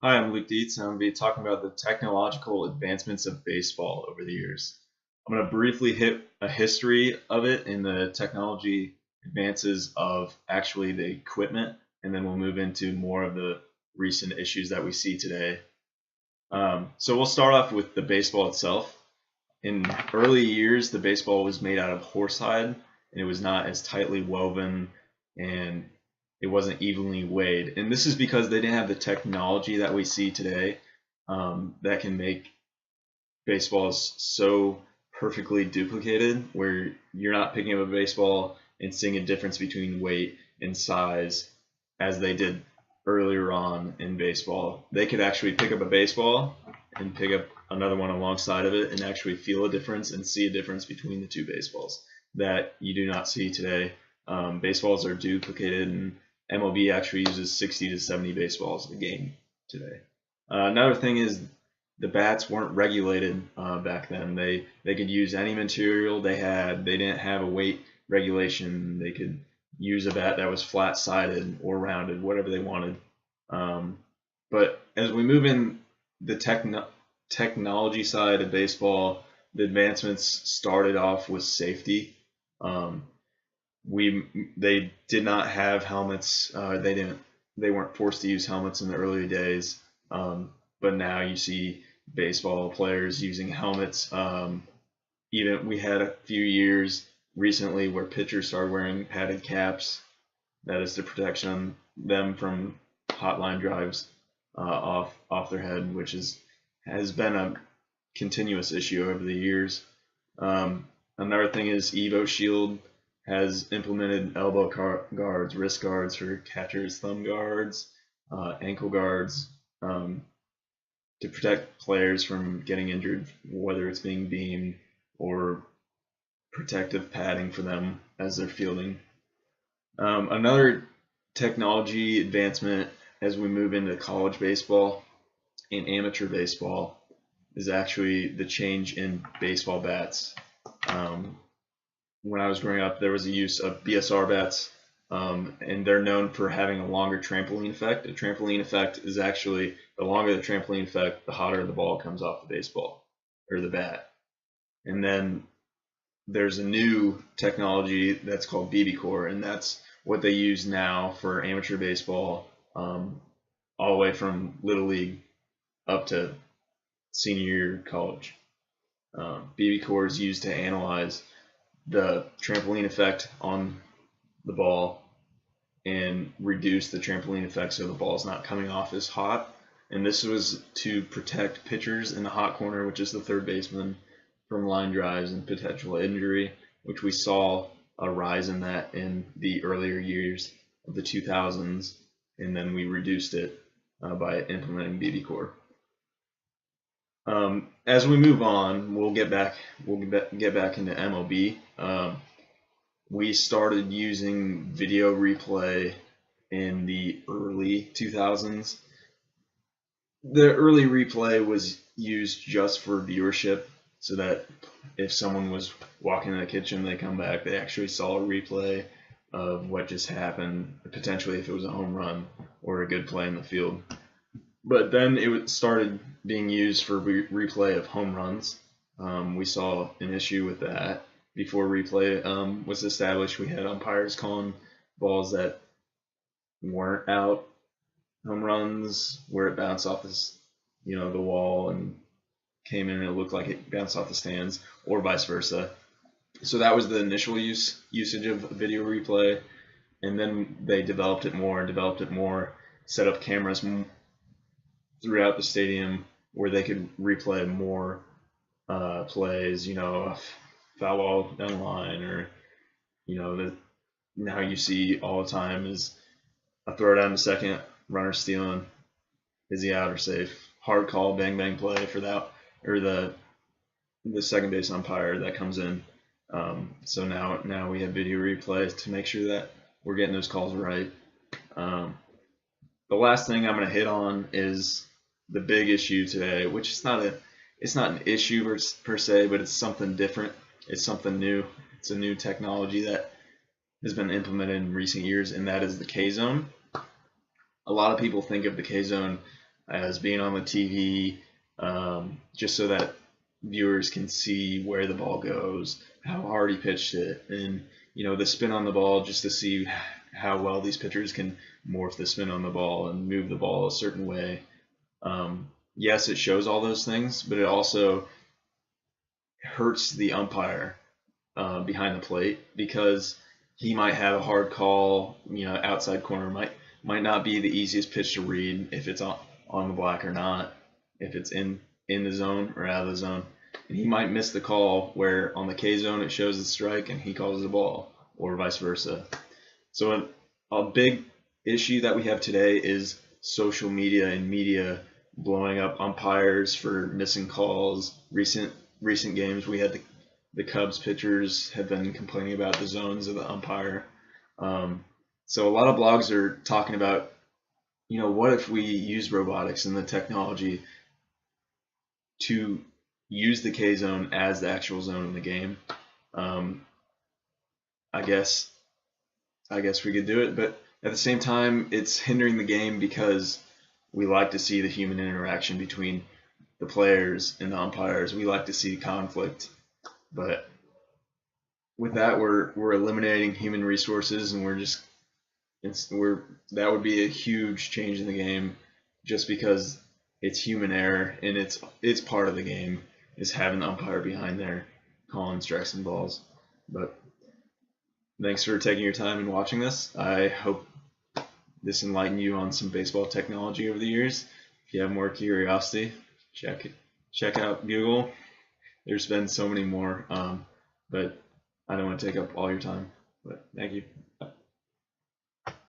Hi, I'm Luke Dietz, and I'm going to be talking about the technological advancements of baseball over the years. I'm going to briefly hit a history of it and the technology advances of actually the equipment, and then we'll move into more of the recent issues that we see today. So we'll start off with the baseball itself. In early years, the baseball was made out of horsehide, and it was not as tightly woven, and it wasn't evenly weighed. And this is because they didn't have the technology that we see today that can make baseballs so perfectly duplicated, where you're not picking up a baseball and seeing a difference between weight and size as they did earlier on in baseball. They could actually pick up a baseball and pick up another one alongside of it and actually feel a difference and see a difference between the two baseballs that you do not see today. Baseballs are duplicated, and MLB actually uses 60 to 70 baseballs a game today. Another thing is the bats weren't regulated back then. They could use any material they had. They didn't have a weight regulation. They could use a bat that was flat sided or rounded, whatever they wanted. But as we move in the technology side of baseball, the advancements started off with safety. Um, we they did not have helmets. They weren't forced to use helmets in the early days. But now you see baseball players using helmets. Even we had a few years recently where pitchers started wearing padded caps. That is to protect them from hot line drives off their head, which has been a continuous issue over the years. Another thing is Evo Shield has implemented elbow guards, wrist guards for catchers, thumb guards, ankle guards, to protect players from getting injured, whether it's being beamed or protective padding for them as they're fielding. Another technology advancement as we move into college baseball and amateur baseball is actually the change in baseball bats. When I was growing up, there was a use of BSR bats, and they're known for having a longer trampoline effect. A trampoline effect is actually the longer the trampoline effect, the hotter the ball comes off the baseball or the bat. And then there's a new technology that's called BB-Core, and that's what they use now for amateur baseball, all the way from little league up to senior year college. BB-Core is used to analyze the trampoline effect on the ball and reduce the trampoline effect so the ball's not coming off as hot. And this was to protect pitchers in the hot corner, which is the third baseman, from line drives and potential injury, which we saw a rise in that in the earlier years of the 2000s, and then we reduced it by implementing BB-Core. As we move on, we'll get back into MLB. We started using video replay in the early 2000s. The early replay was used just for viewership, so that if someone was walking in the kitchen, they come back, they actually saw a replay of what just happened, potentially if it was a home run or a good play in the field. But then it started being used for replay of home runs. We saw an issue with that. Before replay was established, we had umpires calling balls that weren't out home runs, where it bounced off the wall and came in and it looked like it bounced off the stands, or vice versa. So that was the initial usage of video replay, and then they developed it more, set up cameras throughout the stadium where they could replay more plays, a foul ball down the line, or now you see all the time is a throw down to second, runner stealing, is he out or safe? Hard call, bang bang play for that, or the second base umpire that comes in. So now we have video replay to make sure that we're getting those calls right. The last thing I'm going to hit on is the big issue today, which is it's not an issue per se, but it's something different. It's something new. It's a new technology that has been implemented in recent years, and that is the K zone. A lot of people think of the K zone as being on the TV, just so that viewers can see where the ball goes, how hard he pitched it, and the spin on the ball, just to see how well these pitchers can morph the spin on the ball and move the ball a certain way. Yes, it shows all those things, but it also hurts the umpire behind the plate, because he might have a hard call, outside corner might not be the easiest pitch to read, if it's on the block or not, if it's in the zone or out of the zone. And he might miss the call where on the K zone it shows the strike and he calls the ball, or vice versa. So a big issue that we have today is social media and media blowing up umpires for missing calls. Recent games, we had the Cubs pitchers have been complaining about the zones of the umpire. So a lot of blogs are talking about, what if we use robotics and the technology to use the K zone as the actual zone in the game. I guess we could do it, but at the same time, it's hindering the game, because we like to see the human interaction between the players and the umpires. We like to see conflict, but with that, we're eliminating human resources, and that would be a huge change in the game, just because it's human error, and it's part of the game, is having the umpire behind there calling strikes and balls. But thanks for taking your time and watching this. I hope this enlightened you on some baseball technology over the years. If you have more curiosity, check out Google. There's been so many more, but I don't want to take up all your time. But thank you.